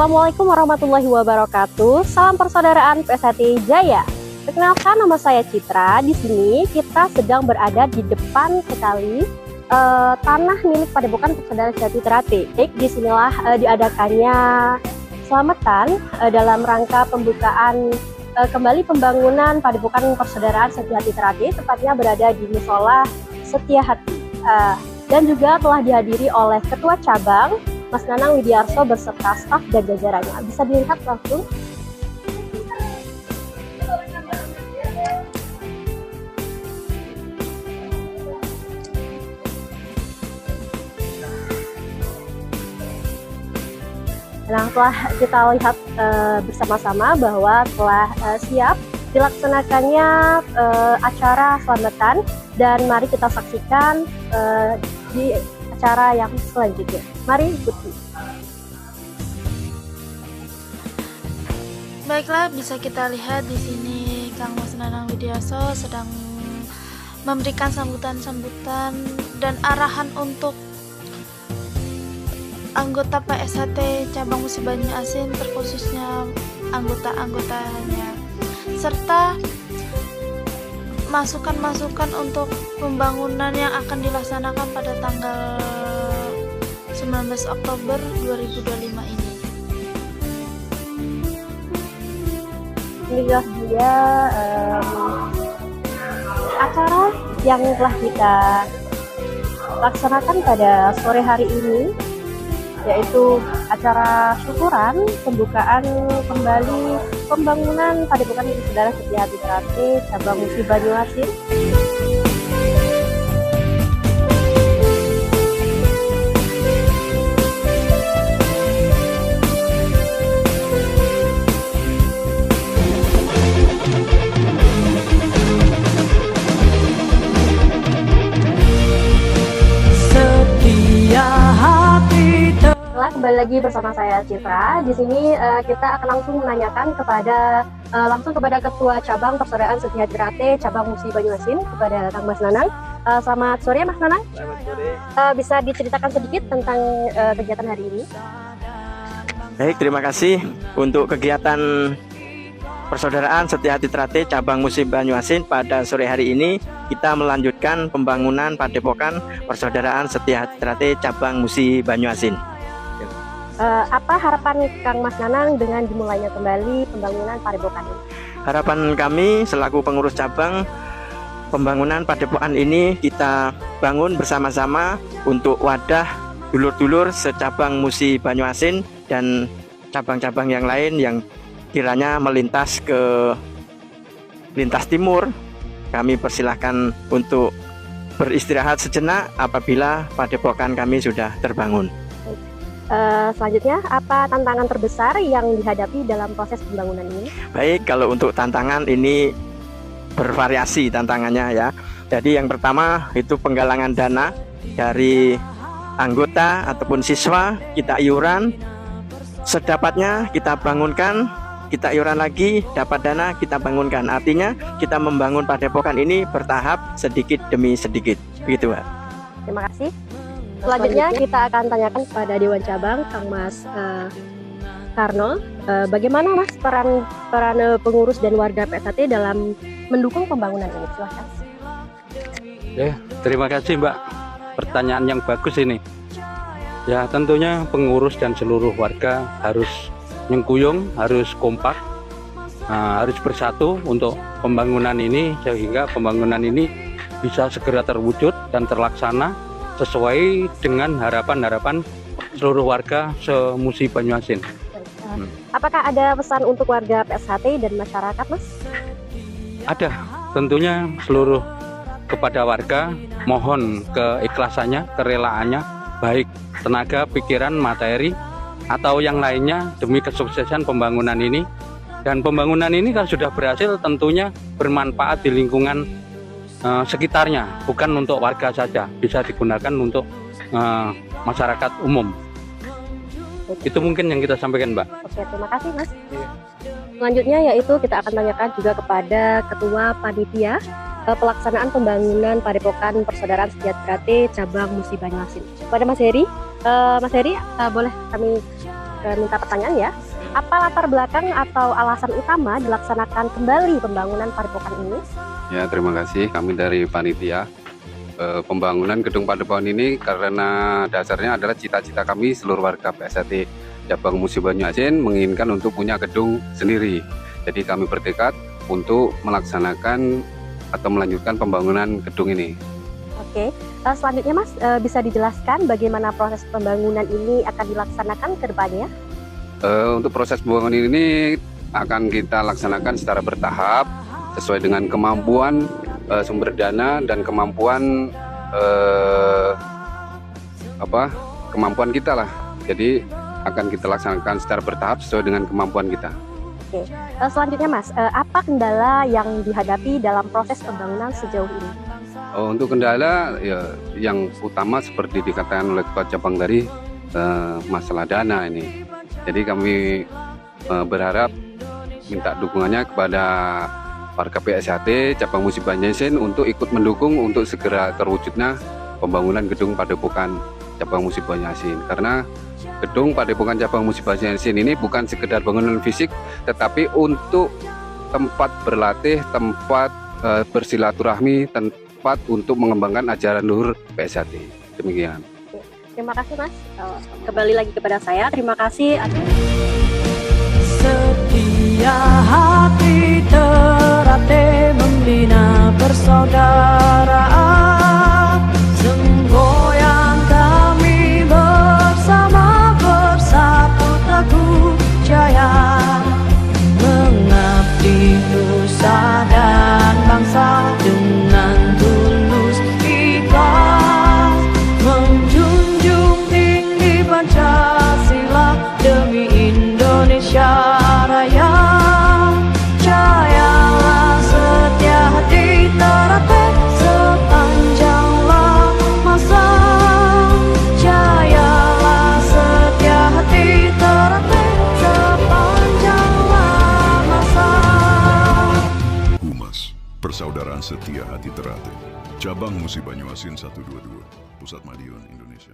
Assalamualaikum warahmatullahi wabarakatuh. Salam persaudaraan PSHT Jaya. Perkenalkan, nama saya Citra. Di sini kita sedang berada di depan sekali tanah milik Padepokan Persaudaraan Sejati Ternate. Disinilah diadakannya selamatan dalam rangka pembukaan kembali pembangunan Padepokan Persaudaraan Sejati Ternate, tepatnya berada di Musola Setia Hati. Dan juga telah dihadiri oleh Ketua Cabang Mas Nanang Widiarso beserta staf dan jajarannya. Bisa dilihat langsung. Nah, telah kita lihat bersama-sama bahwa telah siap dilaksanakannya acara selamatan, dan mari kita saksikan di acara yang selanjutnya. Mari ikuti. Baiklah, bisa kita lihat di sini Kang Mas Nanang Widiarso sedang memberikan sambutan-sambutan dan arahan untuk anggota PSHT Cabang Musi Banyuasin, terkhususnya anggota-anggotanya, serta masukan-masukan untuk pembangunan yang akan dilaksanakan pada tanggal 19 Oktober 2025 ini. Inilah dia acara yang telah kita laksanakan pada sore hari ini, yaitu acara syukuran pembukaan kembali pembangunan Padepokan Persaudaraan Sejati Ternate Cabang Musi Banyuasin. Kembali lagi bersama saya Citra. Di sini kita akan langsung menanyakan kepada Ketua Cabang Persaudaraan Sejati Ternate Cabang Musi Banyuasin, kepada Kang Mas Nanang. Selamat sore Mas Nanang. Selamat sore. Bisa diceritakan sedikit tentang kegiatan hari ini? Baik, terima kasih untuk kegiatan Persaudaraan Sejati Ternate Cabang Musi Banyuasin pada sore hari ini. Kita melanjutkan pembangunan Padepokan Persaudaraan Sejati Ternate Cabang Musi Banyuasin. Apa harapan Kang Mas Nanang dengan dimulainya kembali pembangunan Padepokan ini? Harapan kami selaku pengurus cabang, pembangunan Padepokan ini kita bangun bersama-sama untuk wadah dulur-dulur secabang Musi Banyuasin dan cabang-cabang yang lain yang kiranya melintas ke lintas timur. Kami persilahkan untuk beristirahat sejenak apabila Padepokan kami sudah terbangun. Selanjutnya, apa tantangan terbesar yang dihadapi dalam proses pembangunan ini? Baik, kalau untuk tantangan ini bervariasi tantangannya ya. Jadi yang pertama itu penggalangan dana dari anggota ataupun siswa. Kita iuran sedapatnya, kita bangunkan, kita iuran lagi, dapat dana, kita bangunkan. Artinya kita membangun Padepokan ini bertahap sedikit demi sedikit. Begitu, Pak. Terima kasih. Selanjutnya kita akan tanyakan kepada Dewan Cabang, Kang Mas Karno. Bagaimana Mas peran pengurus dan warga PSHT dalam mendukung pembangunan ini? Silahkan. Terima kasih Mbak. Pertanyaan yang bagus ini. Ya, tentunya pengurus dan seluruh warga harus nyengkuyung, harus kompak, harus bersatu untuk pembangunan ini, sehingga pembangunan ini bisa segera terwujud dan terlaksana sesuai dengan harapan-harapan seluruh warga se-Musi Banyuasin. Apakah ada pesan untuk warga PSHT dan masyarakat, Mas? Ada, tentunya seluruh kepada warga, mohon keikhlasannya, kerelaannya, baik tenaga, pikiran, materi, atau yang lainnya demi kesuksesan pembangunan ini. Dan pembangunan ini kalau sudah berhasil tentunya bermanfaat di lingkungan sekitarnya, bukan untuk warga saja, bisa digunakan untuk masyarakat umum. Itu mungkin yang kita sampaikan, Mbak. Oke, terima kasih Mas. Selanjutnya yaitu kita akan tanyakan juga kepada Ketua Panitia pelaksanaan pembangunan Padepokan Persaudaraan Sejati Ternate Cabang Musi Banyuasin, kepada Mas Heri. Mas Heri, boleh kami minta pertanyaan ya. Apa latar belakang atau alasan utama dilaksanakan kembali pembangunan Padepokan ini? Ya, terima kasih. Kami dari panitia pembangunan gedung Padepokan ini karena dasarnya adalah cita-cita kami seluruh warga PSAT Cabang Musi Banyuasin menginginkan untuk punya gedung sendiri. Jadi kami bertekad untuk melaksanakan atau melanjutkan pembangunan gedung ini. Oke, selanjutnya Mas bisa dijelaskan bagaimana proses pembangunan ini akan dilaksanakan ke depannya? Untuk proses pembangunan ini akan kita laksanakan secara bertahap sesuai dengan kemampuan sumber dana dan kemampuan kemampuan kita lah. Jadi akan kita laksanakan secara bertahap sesuai dengan kemampuan kita. Oke, selanjutnya Mas, apa kendala yang dihadapi dalam proses pembangunan sejauh ini? Untuk kendala ya, yang utama seperti dikatakan oleh Ketua Cabang tadi, masalah dana ini. Jadi kami berharap minta dukungannya kepada warga PSAT Cabang Musi Banyuasin untuk ikut mendukung untuk segera terwujudnya pembangunan gedung Padepokan Cabang Musi Banyuasin. Karena gedung Padepokan Cabang Musi Banyuasin ini bukan sekedar bangunan fisik, tetapi untuk tempat berlatih, tempat bersilaturahmi, tempat untuk mengembangkan ajaran luhur PSAT. Demikian. Terima kasih Mas. Kembali lagi kepada saya. Terima kasih. Setia hati terate membina persaudaraan, semboyan kami bersama bersatu teguh jaya, mengabdi nusa dan bangsa dengan tulus ikhlas, menjunjung tinggi Pancasila demi Indonesia Raya. Jayalah setia hati terate sepanjanglah masa. Jayalah setia hati terate sepanjanglah masa. Humas, Persaudaraan Setia Hati Terate, Cabang Musi Banyuasin 122, Pusat Madiun, Indonesia.